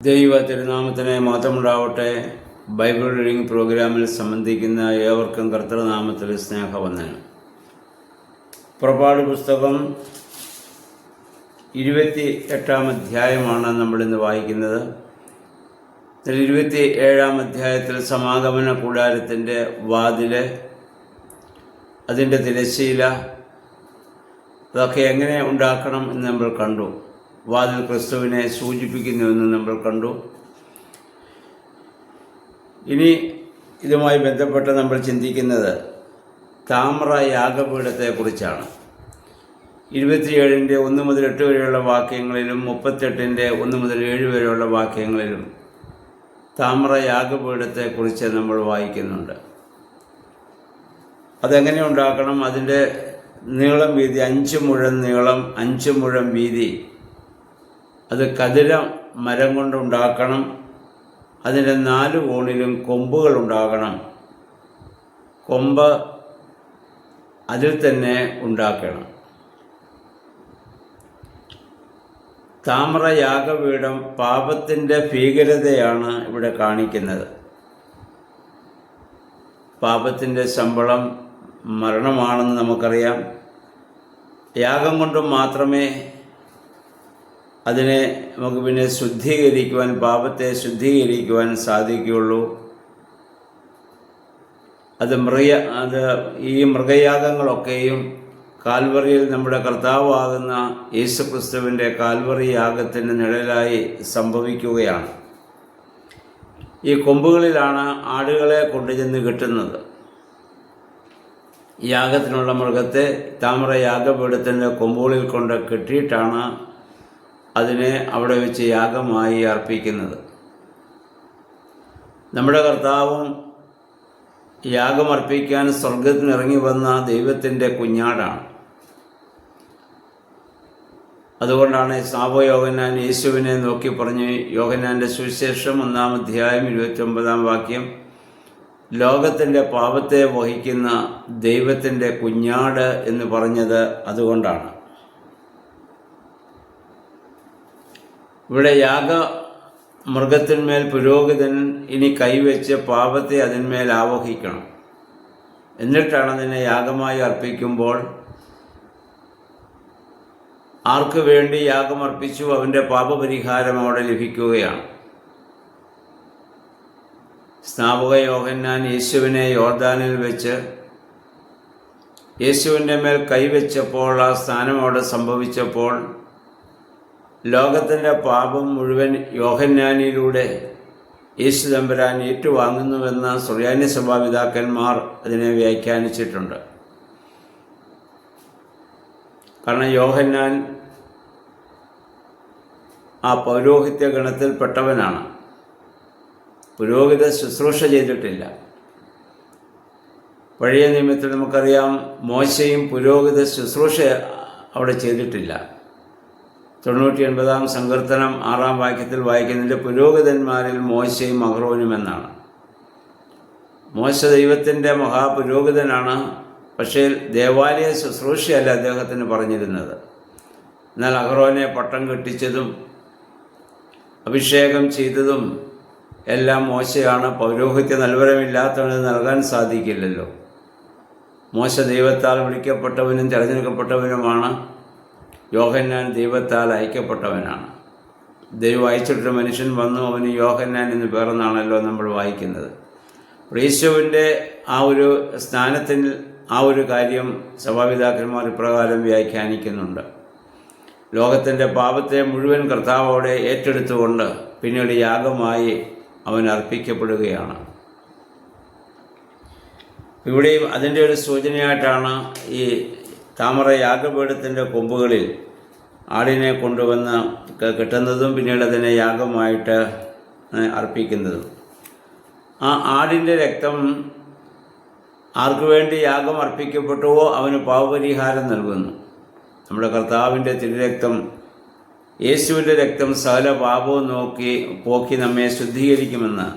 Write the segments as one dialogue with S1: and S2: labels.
S1: ദൈവ തിരുനാമത്തിന് മഹത്വമുണ്ടാവട്ടെ. Bible reading പ്രോഗ്രാമിൽ സംബന്ധിക്കുന്ന ഏവർക്കും കർത്തൃനാമത്തിൽ സ്നേഹവന്ദനം. പുറപ്പാട് പുസ്തകം 28-ാം അധ്യായമാണ് നമ്മളിന്ന് വായിക്കുന്നത്. 27-ാം അധ്യായത്തിൽ സമാഗമന കൂടാരത്തിൻ്റെ വാതില്, അതിൻ്റെ തിരശ്ശീല, അതൊക്കെ എങ്ങനെ ഉണ്ടാക്കണം എന്ന് നമ്മൾ കണ്ടു. വാതിൽ ക്രിസ്തുവിനെ സൂചിപ്പിക്കുന്നുവെന്ന് നമ്മൾ കണ്ടു. ഇനി ഇതുമായി ബന്ധപ്പെട്ട് നമ്മൾ ചിന്തിക്കുന്നത് താമ്ര യാഗപീഠത്തെക്കുറിച്ചാണ്. 27-ന്റെ 1 മുതൽ 8 വരെയുള്ള വാക്യങ്ങളിലും 38-ന്റെ 1 മുതൽ 7 വരെയുള്ള വാക്യങ്ങളിലും താമ്ര യാഗപീഠത്തെക്കുറിച്ച് നമ്മൾ വായിക്കുന്നുണ്ട്. അതെങ്ങനെ ഉണ്ടാക്കണം, അതിൻ്റെ നീളം വീതി 5 മുഴം നീളം, 5 മുഴം വീതി, അത് കതിര മരം കൊണ്ടുണ്ടാക്കണം. അതിൻ്റെ 4 കോണിലും കൊമ്പുകൾ ഉണ്ടാകണം. കൊമ്പ് അതിൽ തന്നെ ഉണ്ടാക്കണം. താമ്ര യാഗപീഠം പാപത്തിൻ്റെ ഭീകരതയാണ് ഇവിടെ കാണിക്കുന്നത്. പാപത്തിൻ്റെ ശമ്പളം മരണമാണെന്ന് നമുക്കറിയാം. യാഗം കൊണ്ട് മാത്രമേ അതിനെ നമുക്ക് പിന്നെ ശുദ്ധീകരിക്കുവാൻ, പാപത്തെ ശുദ്ധീകരിക്കുവാൻ സാധിക്കുകയുള്ളൂ. ഈ മൃഗയാഗങ്ങളൊക്കെയും കാൽവറിയിൽ നമ്മുടെ കർത്താവാകുന്ന യേശുക്രിസ്തുവിൻ്റെ കാൽവറി യാഗത്തിന് നിഴലായി സംഭവിക്കുകയാണ്. ഈ കൊമ്പുകളിലാണ് ആടുകളെ കൊണ്ടുചെന്ന് കെട്ടുന്നത്. യാഗത്തിനുള്ള മൃഗത്തെ താമ്ര യാഗപീഠത്തിൻ്റെ കൊമ്പുകളിൽ കൊണ്ട് കെട്ടിയിട്ടാണ് അതിനെ അവിടെ വെച്ച് യാഗമായി അർപ്പിക്കുന്നത്. നമ്മുടെ കർത്താവും യാഗമർപ്പിക്കാൻ സ്വർഗത്തിനിറങ്ങി വന്ന ദൈവത്തിൻ്റെ കുഞ്ഞാടാണ്. അതുകൊണ്ടാണ് യോഹന്നാൻ യേശുവിനെ നോക്കി പറഞ്ഞ്, യോഹന്നാൻ്റെ സുവിശേഷം 1-ാം അധ്യായം 29-ാം വാക്യം, ലോകത്തിൻ്റെ പാപത്തെ വഹിക്കുന്ന ദൈവത്തിൻ്റെ കുഞ്ഞാട് എന്ന് പറഞ്ഞത് അതുകൊണ്ടാണ്. ഇവിടെ മൃഗത്തിന്മേൽ പുരോഹിതൻ ഇനി കൈവച്ച് പാപത്തെ അതിന്മേൽ ആവഹിക്കണം. എന്നിട്ടാണ് അതിനെ യാഗമായി അർപ്പിക്കുമ്പോൾ ആർക്ക് വേണ്ടി യാഗമർപ്പിച്ചു അവൻ്റെ പാപപരിഹാരം അവിടെ ലഭിക്കുകയാണ്. സ്നാപക യോഹന്നാൻ യേശുവിനെ യോർദാനിൽ വെച്ച് യേശുവിൻ്റെ മേൽ കൈവച്ചപ്പോൾ, ആ സ്നാനം അവിടെ സംഭവിച്ചപ്പോൾ ലോകത്തിൻ്റെ പാപം മുഴുവൻ യോഹന്നാനിലൂടെ യേശു തമ്പുരാൻ ഏറ്റുവാങ്ങുന്നുവെന്ന് സുറിയാനി സഭാപിതാക്കന്മാർ അതിനെ വ്യാഖ്യാനിച്ചിട്ടുണ്ട്. കാരണം യോഹന്നാൻ ആ പൗരോഹിത്യ ഗണത്തിൽപ്പെട്ടവനാണ്. പുരോഹിത ശുശ്രൂഷ ചെയ്തിട്ടില്ല. പഴയ നിയമത്തിൽ നമുക്കറിയാം, മോശയും പുരോഹിത ശുശ്രൂഷ അവിടെ ചെയ്തിട്ടില്ല. 99-ാം സങ്കീർത്തനം 6-ാം വാക്യത്തിൽ വായിക്കുന്നതിൻ്റെ പുരോഹിതന്മാരിൽ മോശയും അഹ്റോനും എന്നാണ്. മോശ ദൈവത്തിൻ്റെ മഹാപുരോഹിതനാണ്. പക്ഷേ ദേവാലയ ശുശ്രൂഷയല്ല അദ്ദേഹത്തിന് പറഞ്ഞിരുന്നത്. എന്നാൽ അഹ്റോനെ പട്ടം കെട്ടിച്ചതും അഭിഷേകം ചെയ്തതും എല്ലാം മോശയാണ്. പൗരോഹിത്യ നൽവരമില്ലാത്തവന് നൽകാൻ സാധിക്കില്ലല്ലോ. മോശ ദൈവത്താൽ വിളിക്കപ്പെട്ടവനും തിരഞ്ഞെടുക്കപ്പെട്ടവനുമാണ്. യോഹന്നാൻ ദൈവത്താൽ അയക്കപ്പെട്ടവനാണ്. ദൈവം അയച്ചിട്ടൊരു മനുഷ്യൻ വന്നു, അവന് യോഹന്നാൻ എന്ന് പേരെന്നാണല്ലോ നമ്മൾ വായിക്കുന്നത്. യേശുവിൻ്റെ ആ ഒരു സ്നാനത്തിൽ ആ ഒരു കാര്യം സഭാപിതാക്കന്മാർ ഇപ്രകാരം വ്യാഖ്യാനിക്കുന്നുണ്ട്. ലോകത്തിൻ്റെ പാപത്തെ മുഴുവൻ കർത്താവോടെ ഏറ്റെടുത്തുകൊണ്ട് പിന്നീട് യാഗമായി അവൻ അർപ്പിക്കപ്പെടുകയാണ്. ഇവിടെയും അതിൻ്റെ ഒരു സൂചനയായിട്ടാണ് ഈ താമര യാഗപീഠത്തിൻ്റെ കൊമ്പുകളിൽ ആടിനെ കൊണ്ടുവന്ന് കെട്ടുന്നതും പിന്നീട് അതിനെ യാഗമായിട്ട് അർപ്പിക്കുന്നതും. ആ ആടിൻ്റെ രക്തം ആർക്കു വേണ്ടി യാഗം അർപ്പിക്കപ്പെട്ടുവോ അവന് പാപപരിഹാരം നൽകുന്നു. നമ്മുടെ കർത്താവിൻ്റെ തിരുരക്തം, യേശുവിൻ്റെ രക്തം സകല പാപവും പോക്കി നമ്മെ ശുദ്ധീകരിക്കുമെന്ന്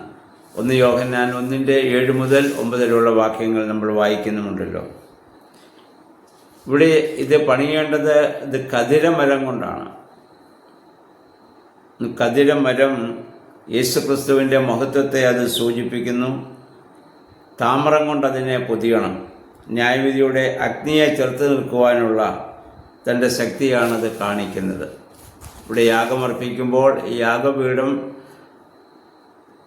S1: 1 യോഹന്നാൻ 1-7 മുതൽ 9 വരെയുള്ള വാക്യങ്ങൾ നമ്മൾ വായിക്കുന്നുമുണ്ടല്ലോ. ഇവിടെ ഇത് പണിയേണ്ടത് കതിരമരം കൊണ്ടാണ്. കതിരമരം യേശുക്രിസ്തുവിൻ്റെ മഹത്വത്തെ അത് സൂചിപ്പിക്കുന്നു. താമ്രം കൊണ്ട് അതിനെ പൊതിയണം. ന്യായവിധിയുടെ അഗ്നിയെ ചെറുത്ത് നിൽക്കുവാനുള്ള തൻ്റെ ശക്തിയാണത് കാണിക്കുന്നത്. ഇവിടെ യാഗമർപ്പിക്കുമ്പോൾ ഈ യാഗപീഠം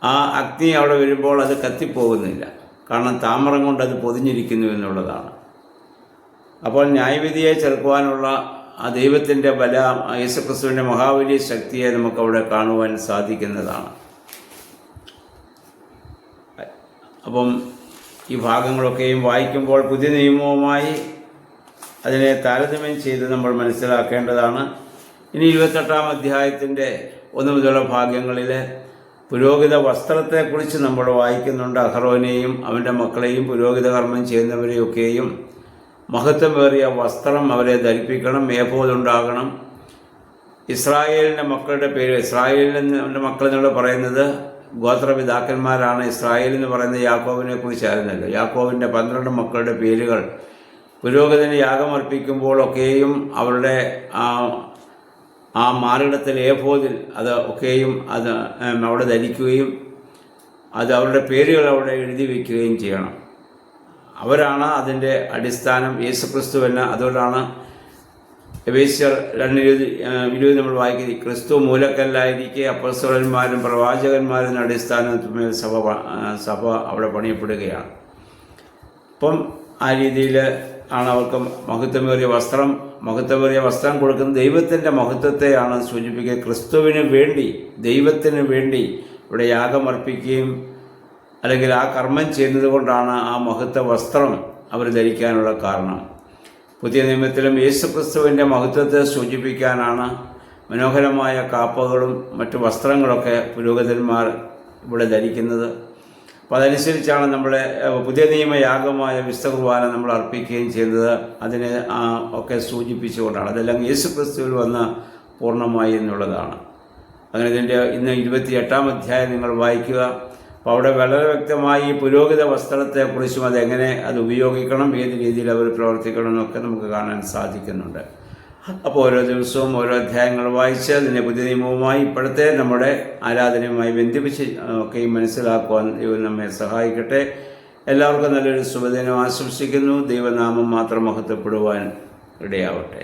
S1: ആ അഗ്നി അവിടെ വരുമ്പോൾ അത് കത്തിപ്പോകുന്നില്ല. കാരണം താമ്രം കൊണ്ട് അത് പൊതിഞ്ഞിരിക്കുന്നു എന്നുള്ളതാണ്. അപ്പോൾ ന്യായവിധിയെ ചെറുക്കുവാനുള്ള ആ ദൈവത്തിൻ്റെ ബല, യേശുക്രിസ്തുവിൻ്റെ മഹാബലി ശക്തിയെ നമുക്കവിടെ കാണുവാൻ സാധിക്കുന്നതാണ്. അപ്പം ഈ ഭാഗങ്ങളൊക്കെയും വായിക്കുമ്പോൾ പുതിയ നിയമവുമായി അതിനെ താരതമ്യം ചെയ്ത് നമ്മൾ മനസ്സിലാക്കേണ്ടതാണ്. ഇനി 28-ാം അധ്യായത്തിൻ്റെ 1 മുതലുള്ള ഭാഗങ്ങളിൽ പുരോഹിത വസ്ത്രത്തെക്കുറിച്ച് നമ്മൾ വായിക്കുന്നുണ്ട്. അഹറോനെയും അവൻ്റെ മക്കളെയും പുരോഹിത കർമ്മം ചെയ്യുന്നവരെയൊക്കെയും മഹത്വമേറിയ വസ്ത്രം അവരെ ധരിപ്പിക്കണം, ഏഫോദുണ്ടാകണം. ഇസ്രായേലിൻ്റെ മക്കളുടെ പേര്, ഇസ്രായേലിൻ്റെ മക്കൾ എന്നുള്ള പറയുന്നത് ഗോത്രപിതാക്കന്മാരാണ്. ഇസ്രായേൽ എന്ന് പറയുന്നത് യാക്കോബിനെ കുറിച്ചായിരുന്നല്ലോ. യാക്കോബിൻ്റെ 12 മക്കളുടെ പേരുകൾ പുരോഹിതന് യാഗമർപ്പിക്കുമ്പോഴൊക്കെയും അവരുടെ ആ മാറിടത്തിൽ ഏഫോദിൽ അത് ഒക്കെയും അത് അവിടെ ധരിക്കുകയും അത് അവരുടെ പേരുകൾ അവിടെ എഴുതി വയ്ക്കുകയും ചെയ്യണം. അവരാണ് അതിൻ്റെ അടിസ്ഥാനം. യേശുക്രിസ്തുവല്ല. അതുകൊണ്ടാണ് എഫേസ്യർ 2:20 നമ്മൾ വായിക്കുന്നത്, ക്രിസ്തു മൂലക്കല്ലായിരിക്കെ അപ്പോസ്തലന്മാരും പ്രവാചകന്മാരും അടിസ്ഥാനത്തിന്മേൽ സഭ അവിടെ പണിയപ്പെടുകയാണ്. അപ്പം ആ രീതിയിൽ ആണ് അവർക്ക് മഹത്വമേറിയ വസ്ത്രം കൊടുക്കുന്നത്. ദൈവത്തിൻ്റെ മഹത്വത്തെയാണ് സൂചിപ്പിക്കുക. ക്രിസ്തുവിന് വേണ്ടി, ദൈവത്തിന് വേണ്ടി ഇവിടെ യാഗമർപ്പിക്കുകയും അല്ലെങ്കിൽ ആ കർമ്മം ചെയ്യുന്നത് കൊണ്ടാണ് ആ മഹത്വ വസ്ത്രം അവർ ധരിക്കാനുള്ള കാരണം. പുതിയ നിയമത്തിലും യേശുക്രിസ്തുവിൻ്റെ മഹത്വത്തെ സൂചിപ്പിക്കാനാണ് മനോഹരമായ കാപ്പകളും മറ്റു വസ്ത്രങ്ങളൊക്കെ പുരോഹിതന്മാർ ഇവിടെ ധരിക്കുന്നത്. അപ്പോൾ അതനുസരിച്ചാണ് നമ്മുടെ പുതിയ നിയമയാഗമായ വിശുദ്ധ കുർബാന നമ്മൾ അർപ്പിക്കുകയും ചെയ്യുന്നത്. അതിനെ ഒക്കെ സൂചിപ്പിച്ചുകൊണ്ടാണ്. അതെല്ലാം യേശുക്രിസ്തുവിൽ വന്ന് പൂർണ്ണമായി എന്നുള്ളതാണ്. അങ്ങനെ ഇതിൻ്റെ ഇന്ന് 28-ാം അധ്യായം നിങ്ങൾ വായിക്കുക. അപ്പോൾ അവിടെ വളരെ വ്യക്തമായി ഈ പുരോഹിത വസ്ത്രത്തെക്കുറിച്ചും അതെങ്ങനെ അത് ഉപയോഗിക്കണം, ഏത് രീതിയിൽ അവർ പ്രവർത്തിക്കണം എന്നൊക്കെ നമുക്ക് കാണാൻ സാധിക്കുന്നുണ്ട്. അപ്പോൾ ഓരോ ദിവസവും ഓരോ അധ്യായങ്ങൾ വായിച്ച് അതിനെ പുതിയ നിയമവുമായി ഇപ്പോഴത്തെ നമ്മുടെ ആരാധനയുമായി ബന്ധിപ്പിച്ച് ഒക്കെയും മനസ്സിലാക്കുവാൻ ദൈവം നമ്മെ സഹായിക്കട്ടെ. എല്ലാവർക്കും നല്ലൊരു ശുഭദിനം ആശംസിക്കുന്നു. ദൈവനാമം മാത്രം മഹത്വപ്പെടുവാൻ ഇടയാവട്ടെ.